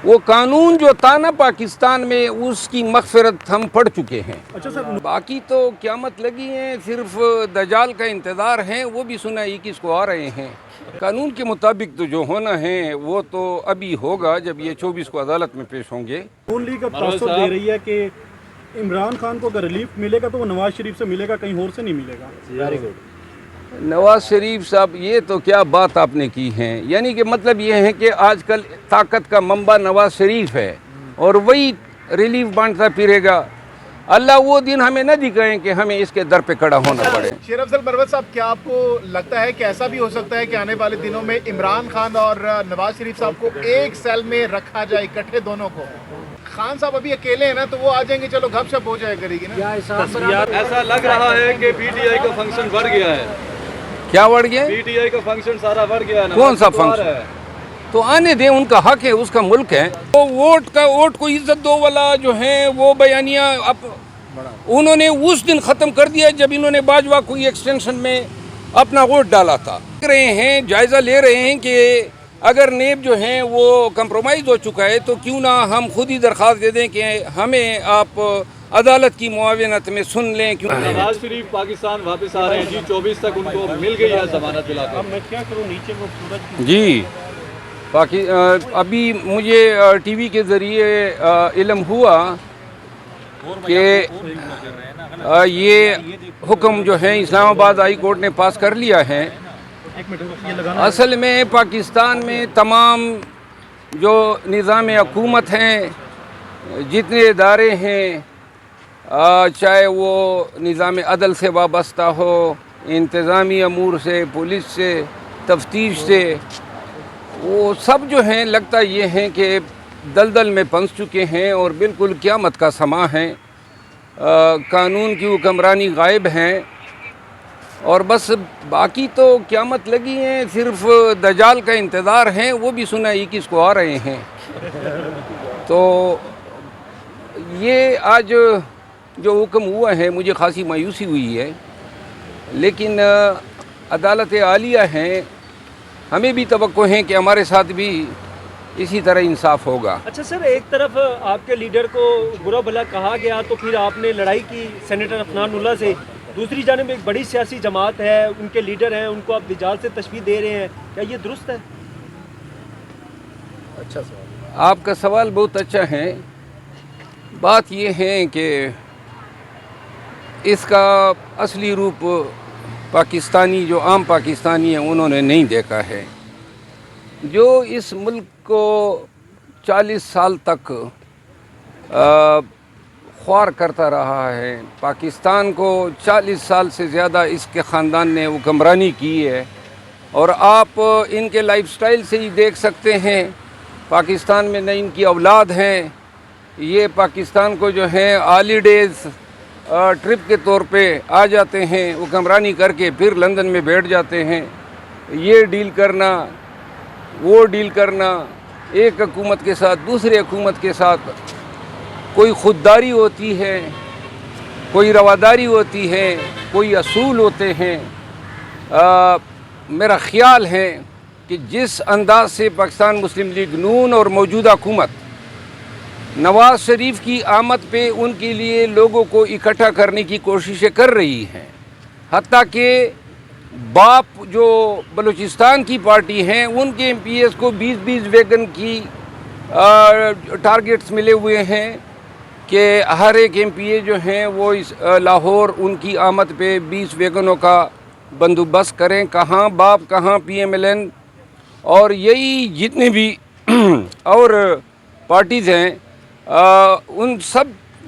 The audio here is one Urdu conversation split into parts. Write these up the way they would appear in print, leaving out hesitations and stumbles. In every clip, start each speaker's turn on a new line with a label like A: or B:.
A: وہ قانون جو تھا نا پاکستان میں اس کی مغفرت ہم پڑھ چکے ہیں.
B: اچھا سر،
A: باقی تو قیامت لگی ہیں، صرف دجال کا انتظار ہے. وہ بھی سنا 21 کو آ رہے ہیں. قانون کے مطابق تو جو ہونا ہے وہ تو ابھی ہوگا جب یہ 24 کو عدالت میں پیش ہوں گے.
B: نون لیگ اب تاثر دے رہی ہے کہ عمران خان کو اگر ریلیف ملے گا تو وہ نواز شریف سے ملے گا، کہیں اور سے نہیں ملے گا. Very good.
A: نواز شریف صاحب، یہ تو کیا بات آپ نے کی ہے. یعنی کہ مطلب یہ ہے کہ آج کل طاقت کا منبع نواز شریف ہے اور وہی ریلیف بانٹتا پھرے گا. اللہ وہ دن ہمیں نہ دکھائیں کہ ہمیں اس کے در پہ کھڑا ہونا پڑے.
C: شیر افضل مروت صاحب، کیا آپ کو لگتا ہے کہ ایسا بھی ہو سکتا ہے کہ آنے والے دنوں میں عمران خان اور نواز شریف صاحب کو ایک سیل میں رکھا جائے اکٹھے دونوں کو؟ خان صاحب ابھی اکیلے ہیں نا، تو وہ آ جائیں گے، چلو گپ شپ ہو جائے کرے گی نا.
D: ایسا لگ رہا ہے کہ پی ٹی آئی کا فنکشن بڑھ گیا ہے.
A: کیا بڑھ گیا؟
D: پی ٹی آئی کا فنکشن سارا بڑھ گیا ہے.
A: کون سا فنکشن؟ تو آنے دیں، ان کا حق ہے، اس کا ملک ہے. وہ ووٹ کو عزت دو والا جو ہیں وہ بیانیہ اب انہوں نے اس دن ختم کر دیا جب انہوں نے باجوہ کو ایکسٹینشن میں اپنا ووٹ ڈالا تھا. جائزہ لے رہے ہیں کہ اگر نیب جو ہیں وہ کمپرومائز ہو چکا ہے تو کیوں نہ ہم خود ہی درخواست دے دیں کہ ہمیں آپ عدالت کی معاونت میں سن لیں. کیوں
D: نواز شریف پاکستان واپس آ رہے ہیں جی، 24 تک ان کو مل گئی ہے ضمانت دلا کر.
B: اب میں کیا کروں، نیچے وہ سورج
A: جی ابھی مجھے ٹی وی کے ذریعے علم ہوا کہ یہ حکم جو ہے اسلام آباد ہائی کورٹ نے پاس کر لیا ہے. اصل میں پاکستان میں تمام جو نظام حکومت ہیں، جتنے ادارے ہیں، چاہے وہ نظام عدل سے وابستہ ہو، انتظامی امور سے، پولیس سے، تفتیش سے، وہ سب جو ہیں لگتا یہ ہیں کہ دلدل میں پھنس چکے ہیں اور بالکل قیامت کا سماں ہے. قانون کی حکمرانی غائب ہیں اور بس باقی تو قیامت لگی ہیں. صرف دجال کا انتظار ہے. وہ بھی سنا 21 کو آ رہے ہیں. تو یہ آج جو حکم ہوا ہے مجھے خاصی مایوسی ہوئی ہے، لیکن عدالت عالیہ ہیں، ہمیں بھی توقع ہے کہ ہمارے ساتھ بھی اسی طرح انصاف ہوگا.
E: اچھا سر، ایک طرف آپ کے لیڈر کو برا بھلا کہا گیا تو پھر آپ نے لڑائی کی سینیٹر عفنان اللہ سے، دوسری جانب ایک بڑی سیاسی جماعت ہے، ان کے لیڈر ہیں، ان کو آپ دجال سے تشبیہ دے رہے ہیں، کیا یہ درست ہے؟
B: اچھا سوال.
A: آپ کا سوال بہت اچھا ہے. بات یہ ہے کہ اس کا اصلی روپ پاکستانی جو عام پاکستانی ہیں انہوں نے نہیں دیکھا ہے. جو اس ملک کو 40 سال تک خوار کرتا رہا ہے، پاکستان کو 40 سال سے زیادہ اس کے خاندان نے حکمرانی کی ہے، اور آپ ان کے لائف سٹائل سے ہی دیکھ سکتے ہیں. پاکستان میں نہ ان کی اولاد ہیں. یہ پاکستان کو جو ہے ہالیڈیز ٹرپ کے طور پہ آ جاتے ہیں، حکمرانی کر کے پھر لندن میں بیٹھ جاتے ہیں. یہ ڈیل کرنا، وہ ڈیل کرنا، ایک حکومت کے ساتھ دوسرے حکومت کے ساتھ کوئی خودداری ہوتی ہے، کوئی رواداری ہوتی ہے، کوئی اصول ہوتے ہیں. میرا خیال ہے کہ جس انداز سے پاکستان مسلم لیگ نون اور موجودہ حکومت نواز شریف کی آمد پہ ان کے لیے لوگوں کو اکٹھا کرنے کی کوششیں کر رہی ہیں، حتیٰ کہ باپ جو بلوچستان کی پارٹی ہیں ان کے ایم پی ایس کو 20 ویگن کی ٹارگٹس ملے ہوئے ہیں کہ ہر ایک ایم پی اے جو ہیں وہ لاہور ان کی آمد پہ 20 ویگنوں کا بندوبست کریں. کہاں باپ، کہاں پی ایم ایل این، اور یہی جتنے بھی اور پارٹیز ہیں ان سب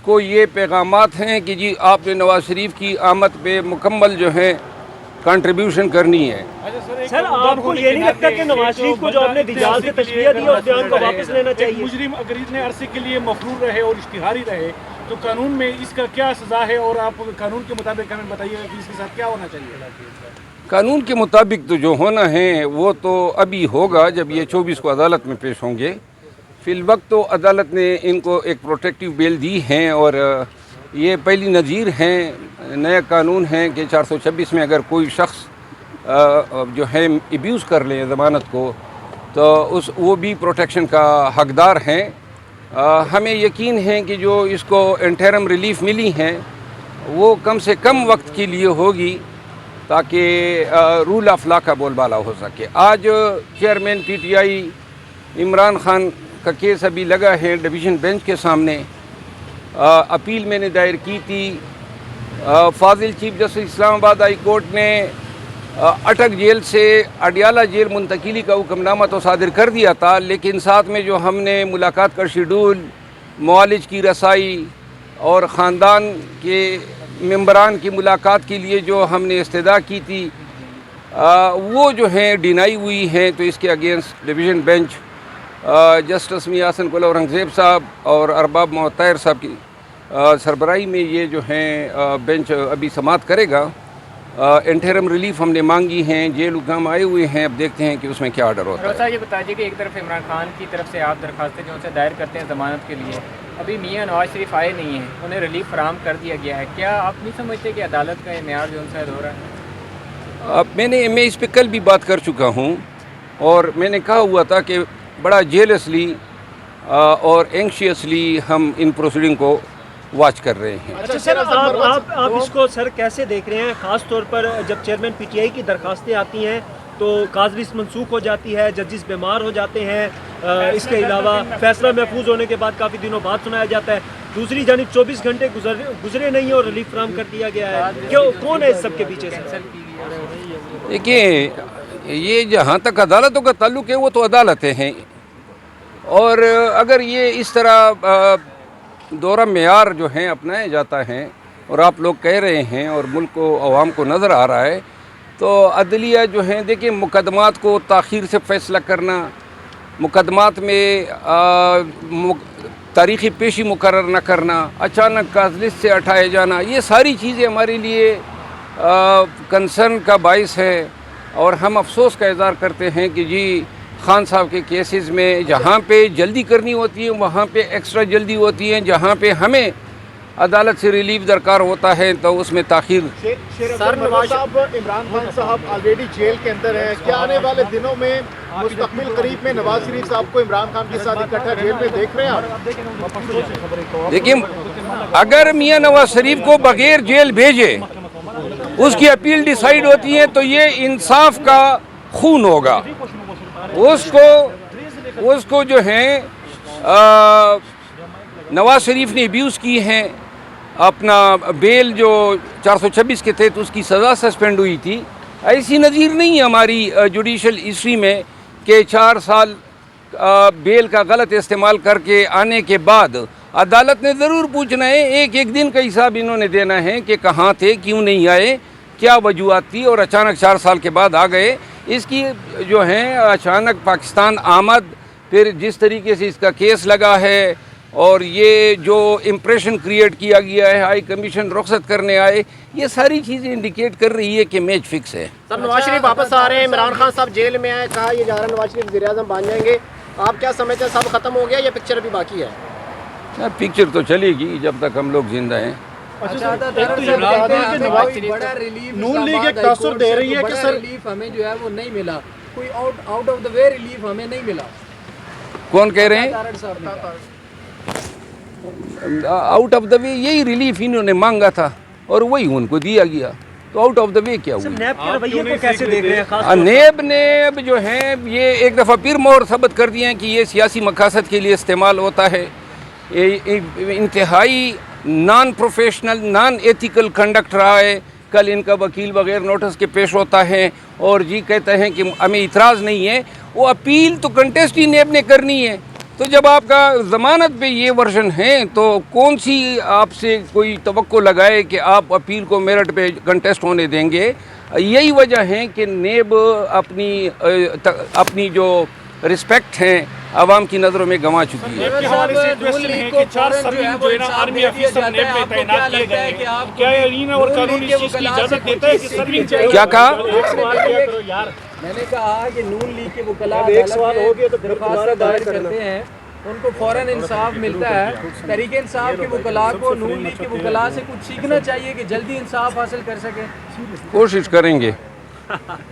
A: کو یہ پیغامات ہیں کہ جی آپ نے نواز شریف کی آمد پہ مکمل جو ہے کنٹریبیوشن کرنی ہے.
E: سر آپ کو یہ نہیں لگتا کہ نواز شریف کو جو آپ نے دجال سے تشبیہ دی اور بیان کو واپس لینا چاہیے؟
B: مجرم اگر اتنے عرصے کے لیے مفرور رہے اور اشتہاری رہے تو قانون میں اس کا کیا سزا ہے، اور آپ قانون کے مطابق ہمیں بتائیے گا کہ اس کے ساتھ کیا ہونا چاہیے؟
A: قانون کے مطابق تو جو ہونا ہے وہ تو ابھی ہوگا جب یہ 24 کو عدالت میں پیش ہوں گے. فی الوقت تو عدالت نے ان کو ایک پروٹیکٹیو بیل دی ہیں، اور یہ پہلی نظیر ہیں. نیا قانون ہے کہ 426 میں اگر کوئی شخص جو ہے ایبیوز کر لے ضمانت کو تو وہ بھی پروٹیکشن کا حقدار ہیں. ہمیں یقین ہے کہ جو اس کو انٹرم ریلیف ملی ہیں وہ کم سے کم وقت کے لیے ہوگی تاکہ رول آف لا کا بول بالا ہو سکے. آج chairman P T I Imran Khan کا کیس ابھی لگا ہے ڈویژن بینچ کے سامنے. اپیل میں نے دائر کی تھی. فاضل چیف جسٹس اسلام آباد ہائی کورٹ نے اٹک جیل سے اڈیالہ جیل منتقلی کا حکم نامہ تو صادر کر دیا تھا، لیکن ساتھ میں جو ہم نے ملاقات کا شیڈول، معالج کی رسائی اور خاندان کے ممبران کی ملاقات کے لیے جو ہم نے استدعا کی تھی وہ جو ہیں ڈینائی ہوئی ہیں. تو اس کے اگینسٹ ڈویژن بینچ جسٹس میاں حسن قلی اورنگزیب صاحب اور ارباب محمد طاہر صاحب کی سربراہی میں یہ جو ہیں بینچ ابھی سماعت کرے گا. انٹرم ریلیف ہم نے مانگی ہیں، جیل حکام آئے ہوئے ہیں، اب دیکھتے ہیں کہ اس میں کیا آرڈر ہوتا ہے.
F: یہ بتائیے کہ ایک طرف عمران خان کی طرف سے آپ درخواستیں جو سے دائر کرتے ہیں ضمانت کے لیے، ابھی میاں نواز شریف آئے نہیں ہیں، انہیں ریلیف فراہم کر دیا گیا ہے، کیا آپ نہیں سمجھتے کہ عدالت کا یہ معیار جو ان سے ہو رہا ہے؟
A: میں اس پہ کل بھی بات کر چکا ہوں اور میں نے کہا ہوا تھا کہ بڑا جیلسلی اور اینکشیسلی ہم ان پروسیڈنگ کو واچ کر رہے ہیں.
E: اچھا سر، آپ اس کو سر کیسے دیکھ رہے ہیں، خاص طور پر جب چیئرمین پی ٹی آئی کی درخواستیں آتی ہیں تو کاز لسٹ منسوخ ہو جاتی ہے، ججز بیمار ہو جاتے ہیں، اس کے علاوہ فیصلہ محفوظ ہونے کے بعد کافی دنوں بعد سنایا جاتا ہے، دوسری جانب 24 گھنٹے گزرے نہیں اور ریلیف فراہم کر دیا گیا ہے، کون ہے اس سب کے پیچھے سے؟
A: دیکھیے، یہ جہاں تک عدالتوں کا تعلق ہے وہ تو عدالتیں ہیں، اور اگر یہ اس طرح دورہ معیار جو ہیں اپنایا جاتا ہے اور آپ لوگ کہہ رہے ہیں اور ملک کو عوام کو نظر آ رہا ہے تو عدلیہ جو ہیں، دیکھیں مقدمات کو تاخیر سے فیصلہ کرنا، مقدمات میں تاریخی پیشی مقرر نہ کرنا، اچانک کاز لسٹ سے ہٹائے جانا، یہ ساری چیزیں ہمارے لیے کنسرن کا باعث ہے. اور ہم افسوس کا اظہار کرتے ہیں کہ جی خان صاحب کے کیسز میں جہاں پہ جلدی کرنی ہوتی ہے وہاں پہ ایکسٹرا جلدی ہوتی ہے، جہاں پہ ہمیں عدالت سے ریلیف درکار ہوتا ہے تو اس میں تاخیر.
C: سر نواز صاحب، عمران خان صاحب آلریڈی جیل کے اندر ہیں، کیا آنے والے دنوں میں مستقبل قریب میں نواز شریف صاحب کو عمران خان کے ساتھ اکٹھا جیل میں دیکھ رہے ہیں آپ؟
A: دیکھیں، اگر میاں نواز شریف کو بغیر جیل بھیجے اس کی اپیل ڈیسائیڈ ہوتی ہے تو یہ انصاف کا خون ہوگا. اس کو جو ہیں نواز شریف نے ابیوز کی ہیں، اپنا بیل جو 426 کے تحت اس کی سزا سسپینڈ ہوئی تھی، ایسی نظیر نہیں ہے ہماری جوڈیشل ہسٹری میں کہ 4 سال بیل کا غلط استعمال کر کے آنے کے بعد عدالت نے ضرور پوچھنا ہے، ایک دن کا حساب انہوں نے دینا ہے کہ کہاں تھے، کیوں نہیں آئے، کیا وجوہات تھی اور اچانک 4 سال کے بعد آ گئے. اس کی جو ہیں اچانک پاکستان آمد، پھر جس طریقے سے اس کا کیس لگا ہے اور یہ جو امپریشن کریٹ کیا گیا ہے، ہائی کمیشن رخصت کرنے آئے، یہ ساری چیزیں انڈیکیٹ کر رہی ہے کہ میچ فکس ہے.
G: سر نواز شریف واپس آ رہے ہیں، عمران خان صاحب جیل میں آئے، کہا یہ جا رہا ہے نواز شریف وزیر اعظم بن جائیں گے، آپ کیا سمجھتے ہیں سب ختم ہو گیا یا پکچر ابھی باقی ہے؟
A: پکچر تو چلے گی جب تک ہم لوگ زندہ ہیں.
G: نون لیگ ایک تاثر دے رہی ہے کہ سر ریلیف ہمیں جو ہے وہ نہیں ملا، کوئی out of the way relief ہمیں نہیں ملا.
A: کون کہہ رہے ہیں آؤٹ آف دا وے؟ یہی ریلیف انہوں نے مانگا تھا اور وہی ان کو دیا گیا، تو آؤٹ آف دا وے کیا ہوئی؟
E: نیب کے رویے کو کیسے دیکھ رہے ہیں؟
A: نیب نے اب جو ہیں یہ ایک دفعہ پھر مہر ثبت کر دیا کہ یہ سیاسی مقاصد کے لیے استعمال ہوتا ہے. انتہائی non professional, naan ethical conduct رہا ہے. کل ان کا وکیل بغیر نوٹس کے پیش ہوتا ہے اور جی کہتا ہے کہ ہمیں اعتراض نہیں ہے. وہ اپیل تو کنٹیسٹ ہی نیب نے کرنی ہے. تو جب آپ کا ضمانت پہ یہ ورژن ہے تو کون سی آپ سے کوئی توقع لگائے کہ آپ اپیل کو میرٹ پہ کنٹیسٹ ہونے دیں گے؟ یہی وجہ ہے کہ نیب اپنی جو رسپیکٹ ہیں عوام کی نظروں میں گنوا چکی ہے. کیا کہا؟
G: میں نے کہا کہ نون لیگ کے وکلاء درخواست دائر کرتے ہیں، ان کو فوراً انصاف ملتا ہے. تحریک انصاف کے وکلاء کو نون لیگ کے وکلاء سے کچھ سیکھنا چاہیے کہ جلدی انصاف حاصل کر سکیں.
A: کوشش کریں گے.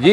A: جی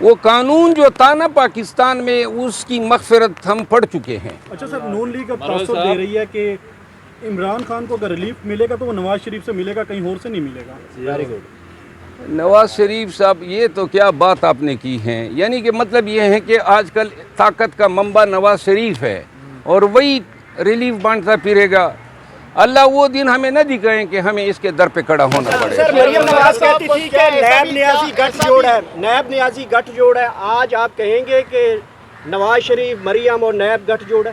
A: وہ قانون جو تھا نا پاکستان میں اس کی مغفرت ہم پڑھ چکے ہیں.
H: اچھا صاحب، نون لیگ اب تاثر دے رہی ہے کہ عمران خان کو اگر ریلیف ملے گا تو وہ نواز شریف سے ملے گا، کہیں اور سے نہیں ملے گا. Very good.
A: نواز شریف صاحب یہ تو کیا بات آپ نے کی ہے، یعنی کہ مطلب یہ ہے کہ آج کل طاقت کا منبع نواز شریف ہے اور وہی ریلیف بانٹتا پھرے گا. اللہ وہ دن ہمیں نہ دکھائیں کہ ہمیں اس کے در پہ کھڑا ہونا پڑے.
I: سر مریم نواز کہتی تھی کہ نیب نیازی گٹھ جوڑ ہے، نیب نیازی گٹھ جوڑ ہے. آج آپ کہیں گے کہ نواز شریف، مریم اور نیب گٹھ جوڑ ہے؟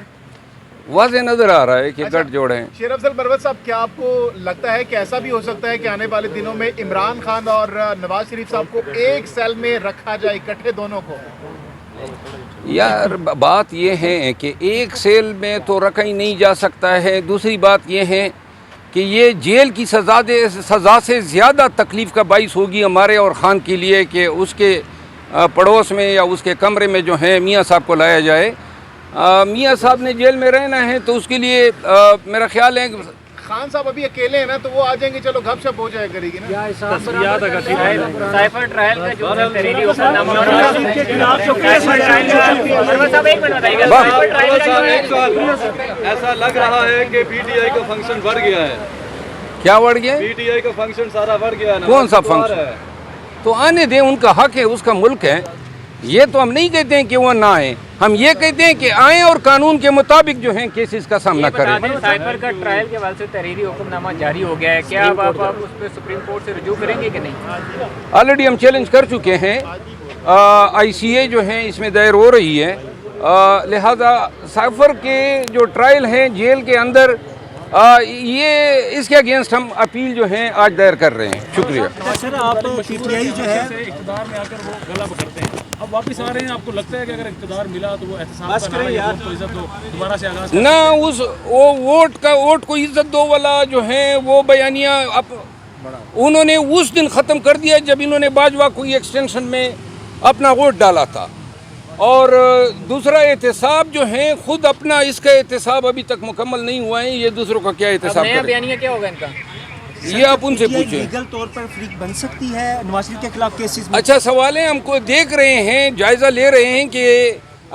A: واضح نظر آ رہا ہے کہ گٹھ جوڑ ہیں.
C: شیر افضل مروت صاحب، کیا آپ کو لگتا ہے کہ ایسا بھی ہو سکتا ہے کہ آنے والے دنوں میں عمران خان اور نواز شریف صاحب کو ایک سیل میں رکھا جائے اکٹھے دونوں کو؟
A: یار بات یہ ہے کہ ایک سیل میں تو رکھا ہی نہیں جا سکتا ہے. دوسری بات یہ ہے کہ یہ جیل کی سزا سے زیادہ تکلیف کا باعث ہوگی ہمارے اور خان کے لیے کہ اس کے پڑوس میں یا اس کے کمرے میں جو ہے میاں صاحب کو لایا جائے. میاں صاحب نے جیل میں رہنا ہے تو اس کے لیے میرا خیال ہے
C: خان صاحب ابھی اکیلے ہیں نا تو وہ آ جائیں گے، چلو گپ شپ ہو جائے کرے گی نا.
F: سائفر ٹرائل کا جو تحریری حکم نامہ
D: ایسا لگ رہا ہے کہ پی ٹی آئی کا فنکشن بڑھ گیا ہے.
A: کیا بڑھ گیا؟
D: پی ٹی آئی کا فنکشن سارا بڑھ گیا ہے.
A: کون سا فنکشن؟ تو آنے دیں، ان کا حق ہے، اس کا ملک ہے. یہ تو ہم نہیں کہتے ہیں کہ وہ نہ آئیں، ہم یہ کہتے ہیں کہ آئیں اور قانون کے مطابق جو ہیں کیسز کا سامنا کریں.
F: سائفر کا ٹرائل کے حوالے سے تحریری حکم نامہ جاری ہو گیا ہے، کیا اب آپ اس پہ سپریم کورٹ سے رجوع کریں گے کہ نہیں؟
A: آلریڈی ہم چیلنج کر چکے ہیں. آئی سی اے جو ہیں اس میں دائر ہو رہی ہے، لہذا سائفر کے جو ٹرائل ہیں جیل کے اندر، یہ اس کے اگینسٹ ہم اپیل جو ہیں آج دائر کر رہے ہیں. شکریہ.
H: سر آپ پی ٹی آئی جو ہے
B: اقتدار میں آ کر وہ غلط کرتے ہیں، اب واپس آ رہے ہیں، آپ کو لگتا ہے کہ اگر اقتدار ملا تو وہ احتساب کا نام کو عزت دو دوبارہ سے آغاز
A: نہ اس ووٹ کو عزت دو والا جو ہیں وہ بیانیہ انہوں نے اس دن ختم کر دیا جب انہوں نے باجوہ کو ایکسٹینشن میں اپنا ووٹ ڈالا تھا. اور دوسرا احتساب جو ہیں خود اپنا اس کا احتساب ابھی تک مکمل نہیں ہوا ہے، یہ دوسروں کا کیا احتساب کریں؟
F: بیانیہ کیا ہوگا ان کا؟
A: یہ آپ ان سے پوچھیں.
H: لیگل طور پر فریق بن سکتی ہے نواز شریف کے خلاف کیسز میں؟
A: اچھا سوال ہے، ہم کو دیکھ رہے ہیں، جائزہ لے رہے ہیں کہ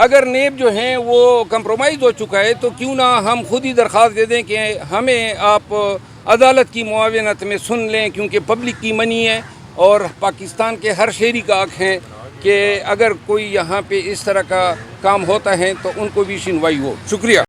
A: اگر نیب جو ہیں وہ کمپرومائز ہو چکا ہے تو کیوں نہ ہم خود ہی درخواست دے دیں کہ ہمیں آپ عدالت کی معاونت میں سن لیں، کیونکہ پبلک کی منی ہے اور پاکستان کے ہر شہری کا حق ہے کہ اگر کوئی یہاں پہ اس طرح کا کام ہوتا ہے تو ان کو بھی سنوائی ہو. شکریہ.